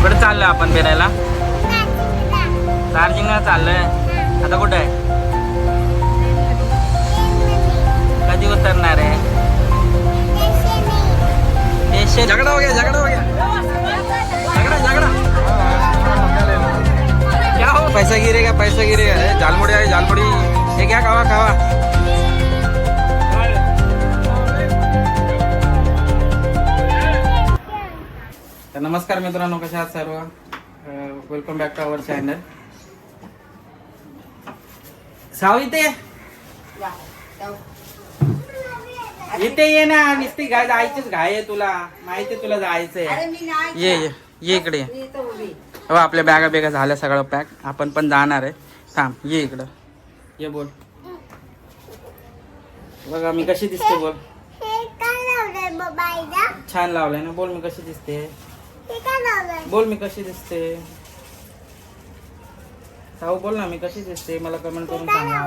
कुठे चाललोय आपण फिरायला? चार्जिंगला चाललोय. आता कुठे आहे? कधी उतरणार आहे? झगड़ा हो गया, झगड़ा हो गया, झगड़ा झगड़ा क्या हो? पैसा गिरेगा, पैसा गिरेगा. झालमुड़ी आहे, झालमुड़ी. हे घ्या, खावा खावा. तर नमस्कार मित्रांनो, कशा आहात सर्व? Welcome back to our channel. साव इथे इथे ये ना. नुसती गाय जायचीच घाय आहे तुला, माहिती आहे तुला जायचंय. ये ये ये इकडे. हो, आपल्या बॅगा बेगा झाल्या सगळं पॅक. आपण पण जाणार आहे. थांब, ये इकडं. ये बोल. बघा मी कशी दिसते बोल. छान लावलंय ना. बोल मी कशी दिसते. बोल मी कशी दिसते. साऊ बोल ना मी कशी दिसते. मला कमेंट करून सांगा.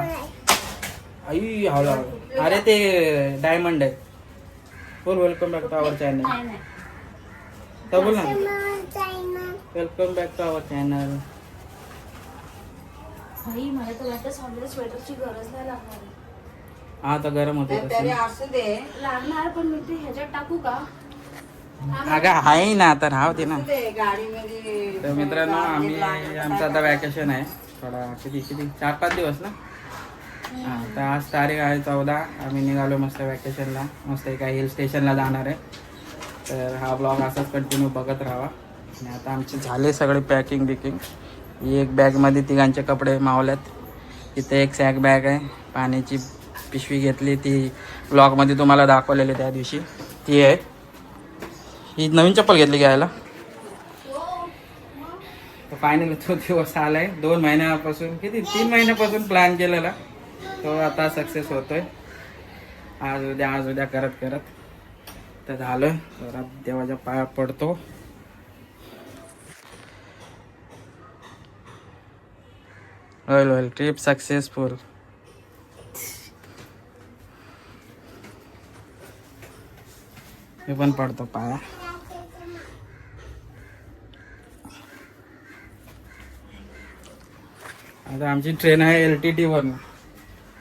आई हवला. अरे ते डायमंड आहे. बोल welcome back to our channel. तर बोल ना welcome back to our channel. भाई मला तर वाटतं स्वेटरची गरज नाही लागणार. हा तर गरम होते लागणार, पण मी ते ह्याच्यात टाकू का? अगं आहे ना, तर राहू दे ना. गाडीमध्ये. तर मित्रांनो आम्ही आमचं आता वॅकेशन आहे थोडा. किती 4-5 दिवस ना. हा, तर आज तारीख आहे 14. आम्ही निघालो मस्त वॅकेशनला. मस्त एका हिल स्टेशनला जाणार आहे. तर हा ब्लॉग असाच कंटिन्यू बघत राहा. आणि आता आमचे झाले सगळे पॅकिंग बिकिंग. ही एक बॅगमध्ये तिघांचे कपडे मावल्यात. इथे एक सॅक बॅग आहे. पाण्याची पिशवी घेतली, ती ब्लॉगमध्ये तुम्हाला दाखवलेली त्या दिवशी. ती आहे. ही नवीन चप्पल घेतली घ्यायला. तर फायनली तो दिवस आलाय. 2 महिन्यापासून 3 महिन्यापासून प्लॅन केलेला तो आता सक्सेस होतोय. आज उद्या करत करत तर झालं. तर देवाच्या पाया पडतो. होईल ट्रिप सक्सेसफुल. मी पण पडतो पाया. आता आमची ट्रेन आहे LTT वरून.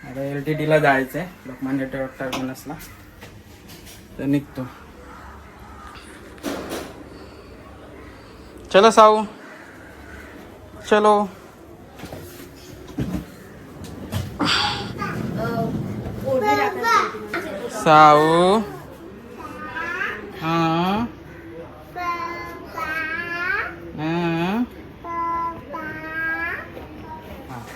आता LTT ला जायचंय लोकमान्य टिळक टर्मिनसला. तर निघतो. चलो साऊ चलो. साऊ हाँ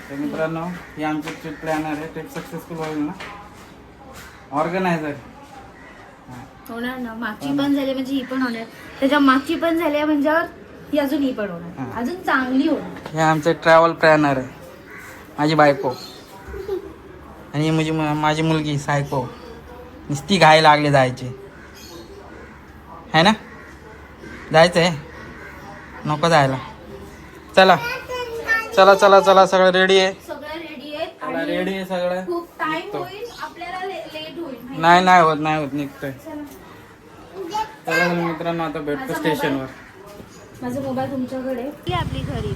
तर मित्रांनो ही आमची ट्रिप प्लॅनर आहे. ट्रिप सक्सेसफुल होईल ना. ऑर्गनायझर होणार ना. मागची पण झाली म्हणजे ही पण होणार. त्याच्या मागची पण झाली म्हणजे ही अजून ही पण होणार. अजून चांगली होणार. हे आमचे ट्रॅव्हल प्लॅनर आहे. माझी बायको आणि माझी मुलगी सायको. नुसती घाई लागली जायची है ना. जायचंय नको जायला. चला चला चला चला. सगळं रेडी आहे. सगळं रेडी आहे. चला रेडी आहे सगळं. खूप टाइम होईल आपल्याला. लेट होईल. नाही होत निघतोय. चला मित्रांनो आता भेटतो स्टेशनवर. माझा मोबाईल तुमच्याकडे. ती आपली घरी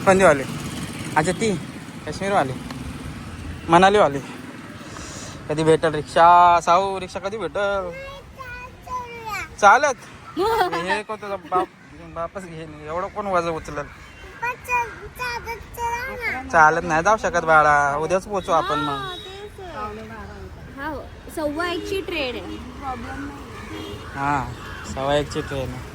कोणती वाली? अच्छा ती काश्मीरवाली, मनालीवाली. कधी भेटल रिक्षा? साऊ रिक्षा कधी भेटल? चालत हे कोणतं बापच घेईन. एवढं कोण वजन उचलल? चालत नाही जाऊ शकत बाळा. उद्याच पोचू आपण मग. 1:15ची ट्रेन आहे. हा 1:15ची ट्रेन आहे.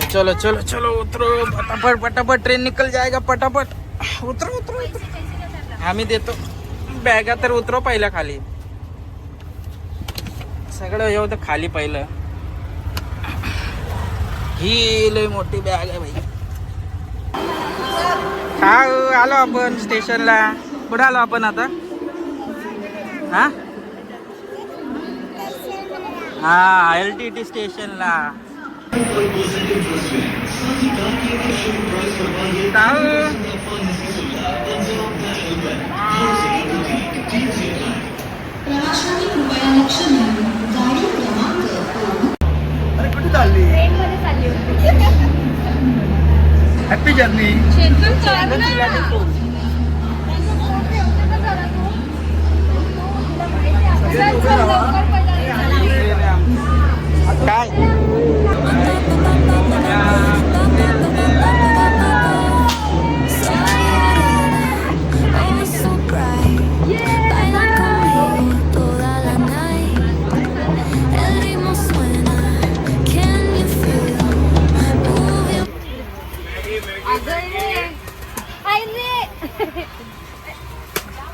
चलो चलो चलो उतरो फटाफट फटाफट. ट्रेन निकल जाएगा फटाफट. उतरो उतरो उतरो. आम्ही देतो बॅगा. तर उतरो पहिला खाली. सगळं येऊ तर खाली पहिलं. ही लय मोठी बॅग आहे भाई. हा आलो आपण स्टेशनला. कुठे आलो आपण आता? हा LTT स्टेशनला. काय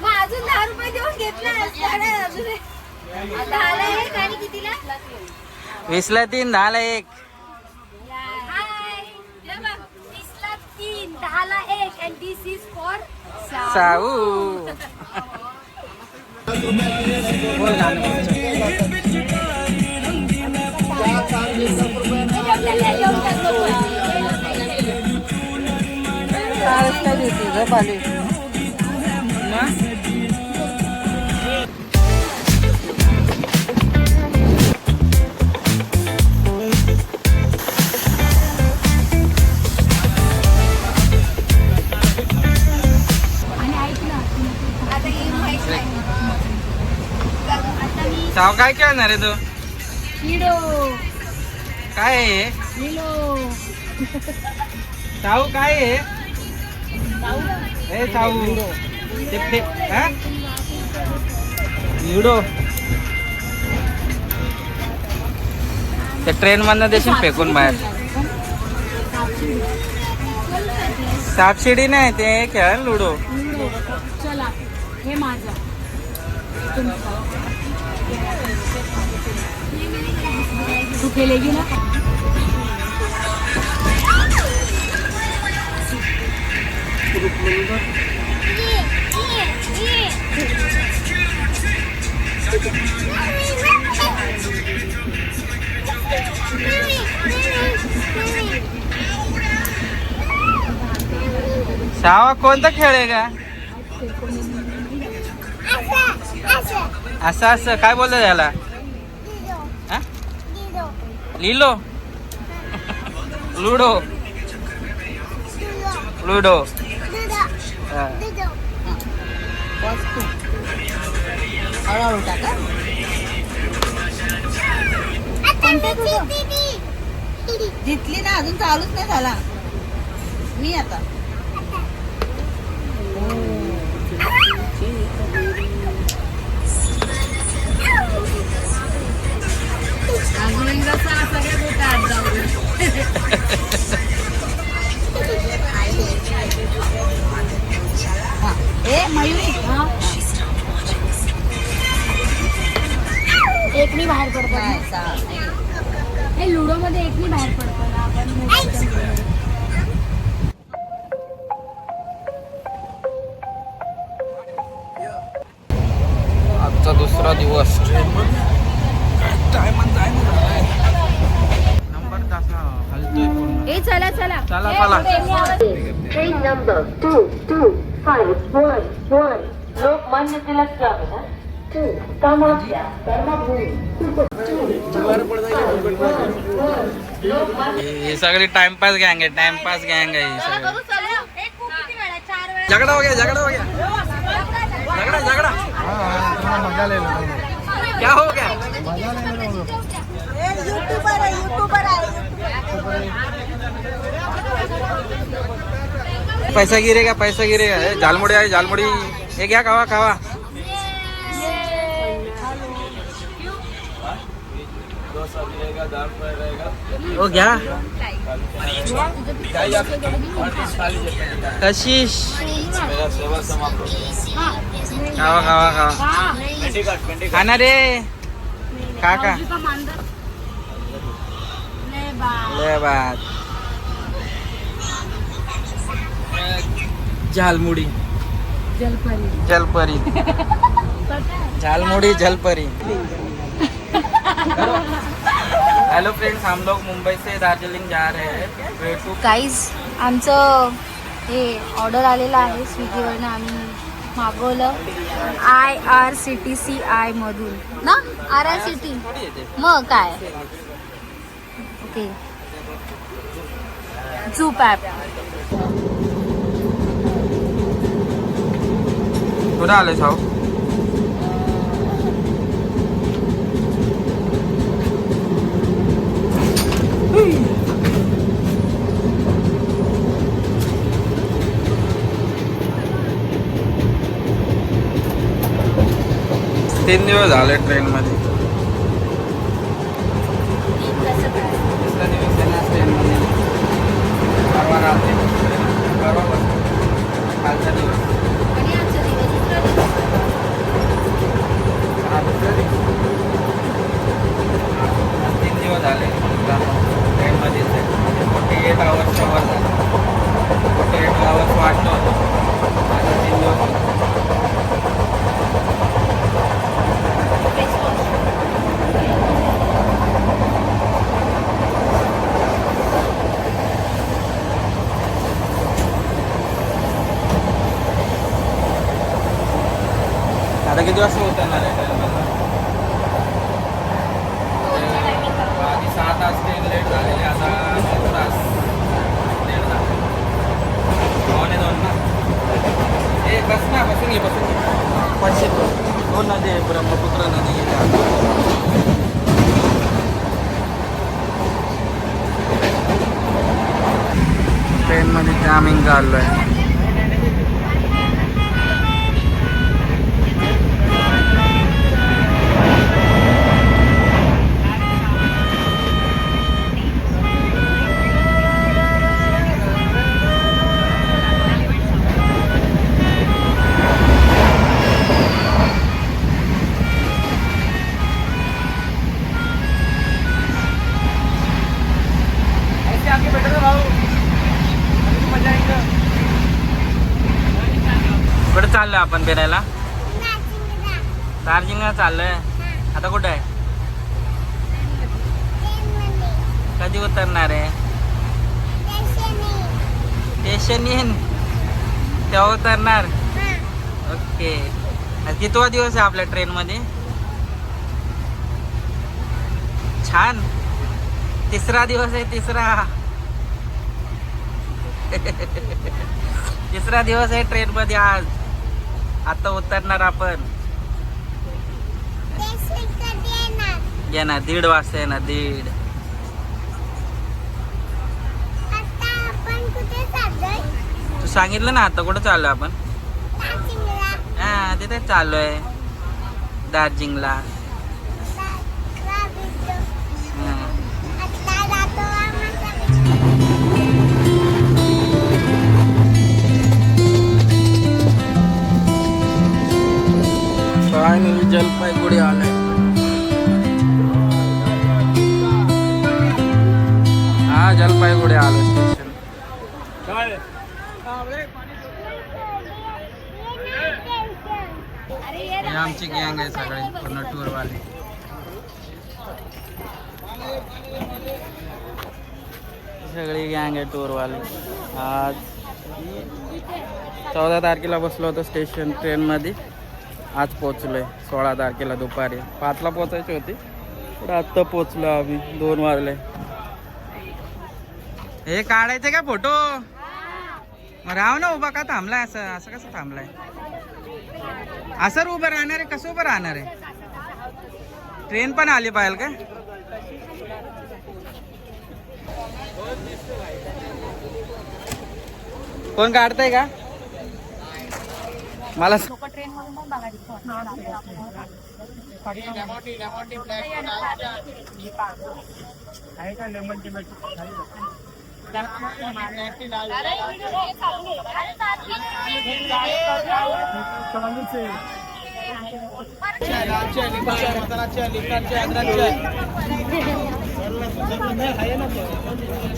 मग अजून 10 रुपये देऊन घेतला अजून 10ला 1 आणि कितीला 20ला 3 10ला 1 20ला 3 10ला 1 and this is for साऊ साव काय खेळणार आहे तू काय आहे साऊ काय आहे ए साऊ लुडो त्या ट्रेन मधनं देशील फेकून बाहेर सापशिडी नाही ते खेळ लुडो चला हे माझं तू खेलेगी ना सावा कोणता खेळ आहे का असं असं काय बोलत त्याला लिलो लुडो लुडो जितली ना अजून चालूच नाही झाला मी आता मयुरी एकनी बाहेर पडतो हे लुडो मध्ये एकनी बाहेर पडतो ना आपण आजचा दुसरा दिवस नंबर हलतोय पूर्ण ए चला चला चला चला Train number 2251 Lokmanya Tilak terminus to Kamakhya Dharmabhoomi हे सगळी टाइमपास गँग आहे टाइमपास गँग आहे ही सगळी झगड़ा हो गया झगड़ा हो गया झगड़ा झगड़ा क्या हो गया पैसा गिरेगा ए, झालमुड़ी आई झालमुड़ी ये क्या खावा खावा ओ क्या कशिश खावा खावा खावा खाना रे काका ले बात झालमुड़ी जलपरी झालमुड़ी जलपरी हेलो फ्रेंड्स हम लोग मुंबई से दार्जिलिंग जा रहे हैं गाईज आमचं हे ऑर्डर आलेलं आहे स्विगीवरनं आम्ही मागवलं IRCTC मधून ना RRCT मग काय ओके झूप ॲप कुठं आले साऊ? तीन दिवस झाले ट्रेन मध्ये. तिसरा दिवस आहे ना ट्रेन मध्ये. परवा रात्री परवा बसलो. कालचा दिवस हा दुसरा दिवस. आज 3 दिवस झाले ट्रेन मध्येच आहे. 48 आवर्सच्या वर झाले. 48 आवर्स वाटलं होतं. आता 3 दिवस. आता किती वाजता उतरणार आहे ट्रेनमधून? आधी 6 तास ट्रेन लेट झालेली, आता 9 तास लेट झाले. 2:15 ना. ए बस ना, बसून घे बसून घे. 502 नदी आहे, ब्रह्मपुत्र नदी गेली. ट्रेनमध्ये जामिंग चाललो आहे. कुठे चाललोय आपण फिरायला? दार्जिलिंगला चाललोय. आता कुठे आहे? कधी उतरणार आहे? स्टेशन येईन तेव्हा उतरणार. ओके. कितवा दिवस आहे आपल्या ट्रेन मध्ये? छान. तिसरा दिवस आहे. तिसरा दिवस आहे ट्रेन मध्ये आज. आता उतरणार आपण. येणार 1:30 वाजता येणार. 1:30. तू सांगितलं ना आता कुठं चाललोय आपण? हा तिथे चाललोय दार्जिलिंगला. फायनली जलपाईगुडी आलंय. हा जलपाईगुडी आलं स्टेशन. ही आमची गँग आहे सगळी पूर्ण टूरवाली. सगळी गँग आहे टूरवाली. आज 14 तारखेला बसलो होतो स्टेशन ट्रेनमध्ये. आज पोचलोय 16 तारखेला दुपारी. 5ला पोचायची होती पण आत्ता पोचलो आम्ही. 2 वाजले. हे काढायचे का फोटो? मग राव ना उभा का थांबलाय? असं कसं थांबलाय? असं उभं राहणार आहे? कसं उभं राहणार आहे? ट्रेन पण आली पाहिजे का? कोण काढताय का? मला ट्रेन मधून पण बघायचं.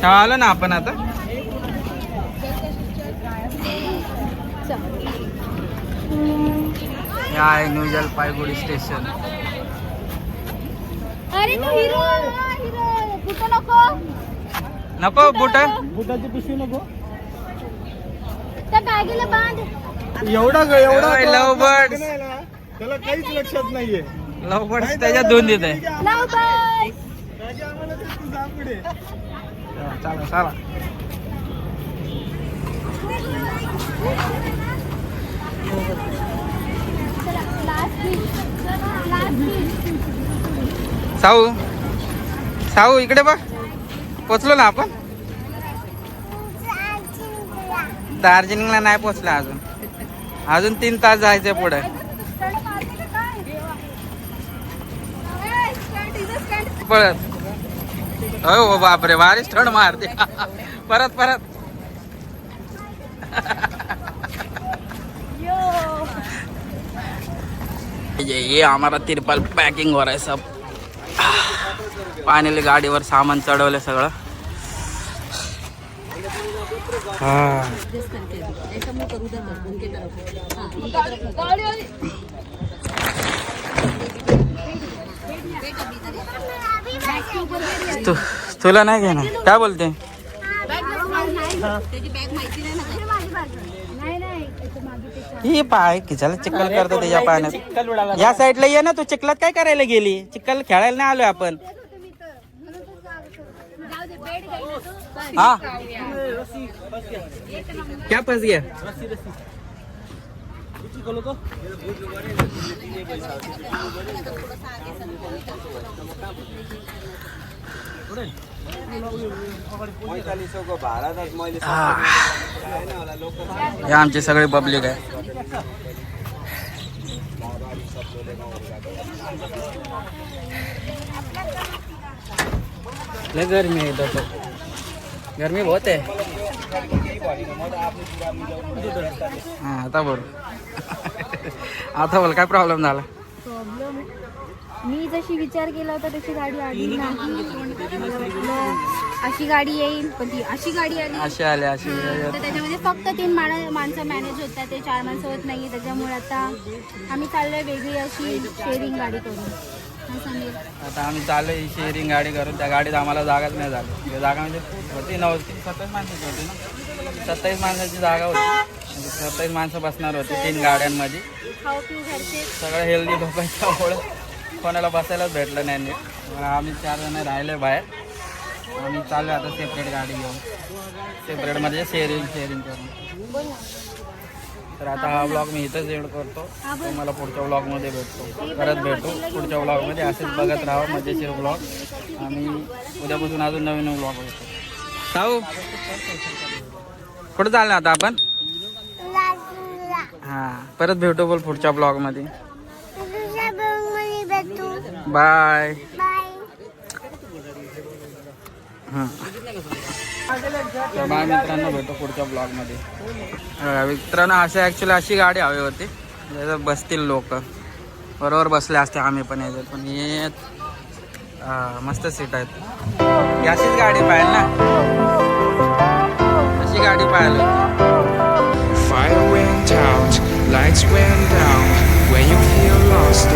आलो ना आपण आता. हे आहे न्यू जलपाईगुडी स्टेशन. अरे तू हिरो कुठं नको नको बुट. बुटाची पिशवी नको. त्या बॅगेला बांध. एवढा लव बर्ड्स. त्याला काहीच लक्षात नाहीये. लव बर्ड्स त्याच्यात धुवून देत आहे. लव बर्ड्स. चला चला. साऊ साऊ इकडे बघ, पोचलो ना आपण. दार्जिलिंगला नाही पोचला अजून, अजून 3 तास जायचंय पुढे. पळत हो बापरे, भारी स्टंट मारते. परत परत ये हमारा तिरपाल पॅकिंग हो रहा है सब. फायनली गाडीवर सामान चढवलं सगळं. हा तुला नाही घेणार, काय बोलते. ही पाय खिचायला चिखल करतो त्याच्या पाण्यात. या साईडला ये ना, तू चिखलात काय करायला गेली. चिखल खेळायला नाही आलोय आपण. हा क्या फंस गया. हे आमचे सगळे पब्लिक आहे. लय गर्मी आहे इथं, गर्मी बहुत आहे. हा आता बोल. आता बोल, काय प्रॉब्लेम झाला. प्रॉब्लेम मी जशी विचार केला होता तशी गाडी आली नाही. अशी गाडी येईल पण ती अशी गाडी आली. अशी आले अशी. तर त्याच्यामध्ये फक्त 3 माणसं मॅनेज होतात, ते 4 माणसं होत नाही. त्याच्यामुळे आता आम्ही चाललोय वेगळी अशी शेअरिंग गाडी करून. आता आम्ही चाललोय शेअरिंग गाडी करून. त्या गाडीत आम्हाला जागाच नाही झाली. जागा म्हणजे होती 27 माणसाची होती ना. 27 माणसाची जागा होती, म्हणजे 27 माणसं बसणार होती 3 गाड्यांमध्ये. सगळं हेल्दी झोपायच्यामुळे कोणाला बसायलाच भेटलं नाही नीट. आम्ही 4 जण राहिले बाहेर. आम्ही चाललो आता सेपरेट गाडी घेऊन, सेपरेट म्हणजे शेअरिंग करून. तर आता हा ब्लॉग मी इथंच एंड करतो. तुम्हाला पुढच्या ब्लॉगमध्ये परत भेटू पुढच्या ब्लॉगमध्ये. असेच बघत राहा मजेशीर ब्लॉग. आम्ही उद्यापासून अजून नवीन ब्लॉग होतो. साऊ कुठं चाललं आता आपण. हां परत भेटू बोल पुढच्या ब्लॉगमध्ये. बाय. हां तर बाय मित्रांनो, भेटू पुढच्या ब्लॉगमध्ये. मित्रांनो ॲक्च्युली अशी गाडी हवी होती ज्याच्यात बसतील लोक. बरोबर बसले असते आम्ही पण याच्यात, पण हे मस्त सीट आहेत. अशीच गाडी पाहिजे ना, अशी गाडी पाहिजे. Fire went out, lights went down. When you feel lost